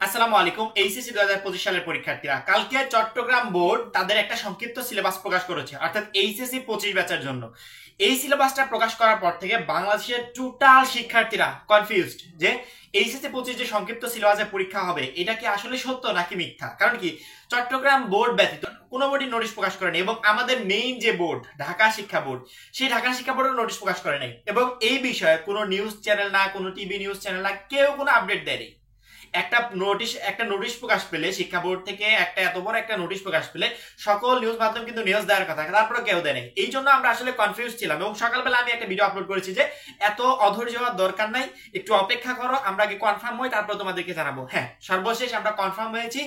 আসসালামু আলাইকুম। এইচএসসি 2025 সালের পরীক্ষার্থীরা, কালকে চট্টগ্রাম বোর্ড তাদের একটা সংক্ষিপ্ত সিলেবাস প্রকাশ করেছে, অর্থাৎ এইচএসসি 25 ব্যাচের জন্য। এই সিলেবাসটা প্রকাশ করার পর থেকে বাংলাদেশের টোটাল শিক্ষার্থীরা কনফিউজড যে এইচএসসি 25 যে সংক্ষিপ্ত সিলেবাসে পরীক্ষা হবে এটা কি আসলে সত্য নাকি মিথ্যা। কারণ কি, চট্টগ্রাম বোর্ড ব্যতীত কোনো বোর্ডই নোটিশ প্রকাশ করেনি, এবং আমাদের মেইন যে বোর্ড ঢাকা শিক্ষা বোর্ড, সেই ঢাকা শিক্ষা বোর্ডও নোটিশ প্রকাশ করে নাই। এবং এই বিষয়ে কোনো নিউজ চ্যানেল না, কোনো টিভি নিউজ চ্যানেল না, কেউ কোনো আপডেট দেয়নি। একটা নোটিশ প্রকাশ পেলে, শিক্ষা বোর্ড থেকে একটা এত বড় একটা নোটিশ প্রকাশ পেলে সকল নিউজ মাধ্যম কিন্তু নিউজ দেওয়ার কথা, তারপরে কেউ দেয় নাই। এই জন্য আমরা আসলে কনফিউজ ছিলাম, এবং সকালবেলা আমি একটা ভিডিও আপলোড করেছি যে এত অধৈর্য হওয়ার দরকার নাই, একটু অপেক্ষা করো, আমরা আগে কনফার্ম হই, তারপর তোমাদেরকে জানাবো। হ্যাঁ, সর্বশেষ আমরা কনফার্ম হয়েছি,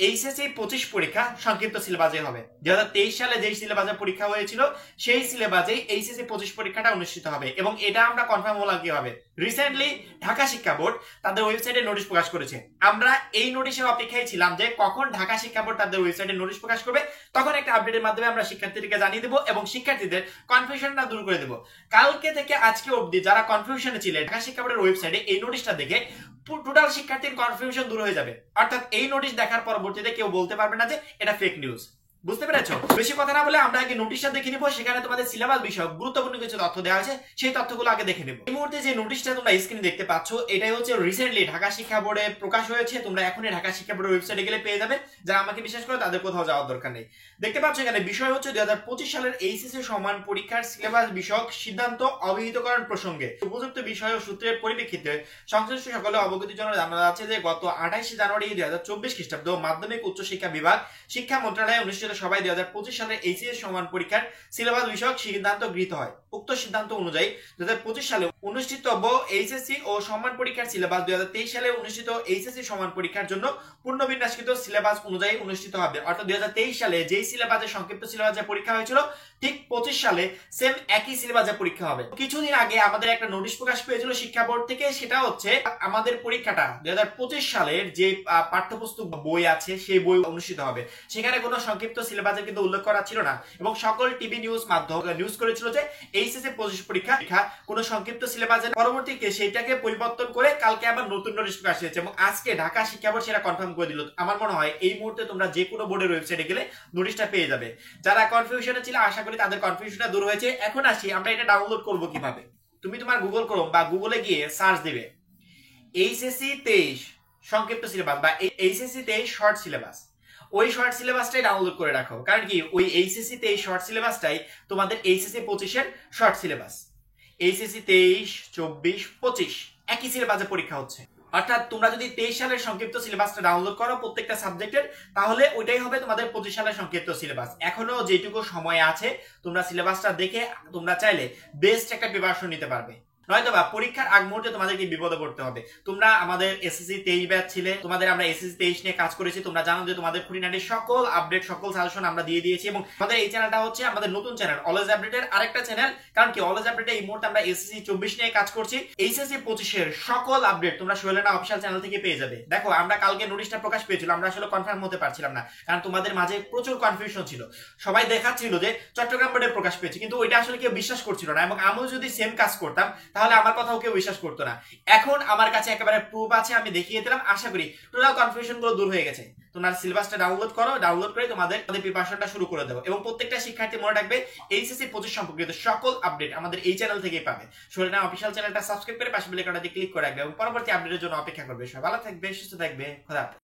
এইচএসসি 25 পরীক্ষা সংক্ষিপ্ত সিলেবাসে হবে। 2023 সালে যেই সিলেবাসে পরীক্ষা হয়েছিল সেই সিলেবাসে এইচএসসি 25 পরীক্ষাটা অনুষ্ঠিত হবে, এবং এটা আমরা কনফার্ম হলাম কিভাবে। রিসেন্টলি ঢাকা শিক্ষা বোর্ড তাদের ওয়েবসাইটে নোটিশ প্রকাশ করেছে। আমরা এই নোটিশের অপেক্ষায় ছিলাম যে কখন ঢাকা শিক্ষা বোর্ড তাদের ওয়েবসাইটে নোটিশ প্রকাশ করবে, তখন একটা আপডেটের মাধ্যমে আমরা শিক্ষার্থীদেরকে জানিয়ে দেবো এবং শিক্ষার্থীদের কনফিউশনটা দূর করে দেবো। কালকে থেকে আজকে অবধি যারা কনফিউশনে ছিলেন, ঢাকা শিক্ষা বোর্ডের ওয়েবসাইটে এই নোটিশটা দেখে টোটাল শিক্ষার্থীর কনফিউশন দূর হয়ে যাবে। অর্থাৎ এই নোটিশ দেখার পরবর্তীতে কেউ বলতে পারবে না যে এটা ফেক নিউজ। বুঝতে পেরেছো? বেশি কথা না বলে আমরা আগে নোটিশটা দেখে নিব। সেখানে তোমাদের সিলেবাস বিষয়ক গুরুত্বপূর্ণ কিছু তথ্য দেওয়া আছে, সেই তথ্যগুলো আগে দেখে নিব। এই মুহূর্তে যে নোটিশটা তোমরা স্ক্রিনে দেখতে পাচ্ছ, এটাই হচ্ছে রিসেন্টলি ঢাকা শিক্ষা বোর্ডে প্রকাশ হয়েছে। তোমরা এখনই ঢাকা শিক্ষা বোর্ডের ওয়েবসাইটে গেলে পেয়ে যাবে। যারা আমাকে বিশ্বাস করে তাদের কোথাও যাওয়ার দরকার নেই। দেখতে পাচ্ছ এখানে বিষয় হচ্ছে 2025 সালের এইচএসসি সমান পরীক্ষার সিলেবাস বিষয়ক সিদ্ধান্ত অবহিতকরণ প্রসঙ্গে উপযুক্ত বিষয় ও সূত্রের পরিপ্রেক্ষিতে সংশ্লিষ্ট সকলে অবগতির জন্য জানা যাচ্ছে যে গত 28 জানুয়ারি 2024 খ্রিস্টাব্দ মাধ্যমিক উচ্চশিক্ষা বিভাগ শিক্ষা মন্ত্রণালয়ে অনুষ্ঠিত সভায় 2025 সালের এইচএসসি সমান পরীক্ষার সিলেবাস বিষয়ক সিদ্ধান্ত গৃহীত হয়। উক্ত সিদ্ধান্ত অনুযায়ী 2025 সালে অনুষ্ঠিতব্য এইচএসসি ও সমান পরীক্ষার সিলেবাস 2023 সালে অনুষ্ঠিত এইচএসসি সমান পরীক্ষার জন্য পুনর্বিন্যাসকৃত সিলেবাস অনুযায়ী অনুষ্ঠিত হবে। অর্থাৎ 2023 সালে যেই সিলেবাসে সংক্ষিপ্ত সিলেবাসে পরীক্ষা হয়েছিল, ঠিক 25 সালে সেম একই সিলেবাসে পরীক্ষা হবে। কিছুদিন আগে আমাদের একটা নোটিশ প্রকাশ পেয়েছিল শিক্ষা বোর্ড থেকে, সেটা হচ্ছে আমাদের পরীক্ষাটা 2025 সালের যে পাঠ্যপুস্তক বই আছে সেই বই অনুষ্ঠিত হবে। সেখানে কোনো সংক্ষিপ্ত সিলেবাসের কিন্তু উল্লেখ করা ছিল না, এবং সকল টিভি নিউজ মাধ্যম নিউজ করেছিল যে এইচএসসি 25 পরীক্ষা কোনো সংক্ষিপ্ত সিলেবাসের পরবর্তীতে সেইটাকে পরিবর্তন করে কালকে আবার নতুন নোটিশ প্রকাশ হয়েছে, এবং আজকে ঢাকা শিক্ষা বোর্ড সেটা কনফার্ম করে দিল। আমার মনে হয় এই মুহূর্তে তোমরা যে কোনো বোর্ডের ওয়েবসাইটে গেলে নোটিশটা পেয়ে যাবে। যারা কনফিউশনে ছিল, আশা করি তাদের কনফিউশনটা দূর হয়েছে। এখন আসি আমরা এটা ডাউনলোড করব কিভাবে। তুমি তোমার গুগল ক্রোম বা গুগলে গিয়ে সার্চ দিবে এইচএসসি 23 সংক্ষিপ্ত সিলেবাস বা এইচএসসি 23 শর্ট সিলেবাস। ওই শর্ট সিলেবাসটাই ডাউনলোড করে রাখো, কারণ কি ওই এইচএসসি 23 শর্ট সিলেবাসটাই তোমাদের এইচএসসি 25 এর শর্ট সিলেবাস। এইচএসসি 23, 24, 25 একই সিলেবাসে পরীক্ষা হচ্ছে। অর্থাৎ তোমরা যদি 23 সালের সংক্ষিপ্ত সিলেবাসটা ডাউনলোড করো প্রত্যেকটা সাবজেক্টের, তাহলে ওইটাই হবে তোমাদের 25 সালের সংক্ষিপ্ত সিলেবাস। এখনো যেটুকু সময় আছে তোমরা সিলেবাসটা দেখে তোমরা চাইলে বেস্ট একটা প্রিপারেশন নিতে পারবে। নয়তো বা পরীক্ষার আগ মুহূর্তে তোমাদেরকে বিপদে পড়তে হবে। তোমরা আমাদের এসএসসি 23 ব্যাচ ছিলে, তোমাদের আমরা এসএসসি 23 নিয়ে কাজ করেছি। তোমরা জানো যে তোমাদের খুঁটিনাটি সকল আপডেট, সকল সাজেশন আমরা দিয়ে দিয়েছি, এবং আমাদের এই চ্যানেলটা হচ্ছে আমাদের নতুন চ্যানেল, অলওয়েজ আপডেটের আরেকটা চ্যানেল। কারণ কি, অলওয়েজ আপডেটে এই মুহূর্তে আমরা এসএসসি 24 নিয়ে কাজ করছি। এইচএসসি 25 এর সকল আপডেট তোমরা সোহেলানা অফিশিয়াল চ্যানেল থেকে পেয়ে যাবে। দেখো, আমরা কালকে নোটিশটা প্রকাশ পেয়েছিল, আমরা আসলে কনফার্ম হতে পারছিলাম না, কারণ তোমাদের মাঝে প্রচুর কনফিউশন ছিল। সবাই দেখাচ্ছিল যে চট্টগ্রাম বোর্ডে প্রকাশ পেয়েছে, কিন্তু ওইটা আসলে কেউ বিশ্বাস করছিল না, এবং আমিও যদি সেম কাজ করতাম তাহলে আমার কথাও কেউ বিশ্বাস করতো না। এখন আমার কাছে একেবারে প্রুফ আছে, আমি দেখিয়ে দিলাম। আশা করি টোটাল কনফিউশন গুলো দূর হয়ে গেছে। তোমরা সিলেবাসটা ডাউনলোড করো, ডাউনলোড করে তোমাদের প্রিপারেশনটা শুরু করে দেবো, এবং প্রত্যেকটা শিক্ষার্থী মনে রাখবে এইচএসসি 25 সম্পর্কিত সকল আপডেট আমাদের এই চ্যানেল থেকেই পাবে। সোহেলানা অফিশিয়াল চ্যানেলটা সাবস্ক্রাইব করে পাশে বেল আইকনটা ক্লিক করে রাখবে, এবং পরবর্তী আপডেটের জন্য অপেক্ষা করবে। সবাই ভালো থাকবে, সুস্থ থাকবে, খোদা হাফেজ।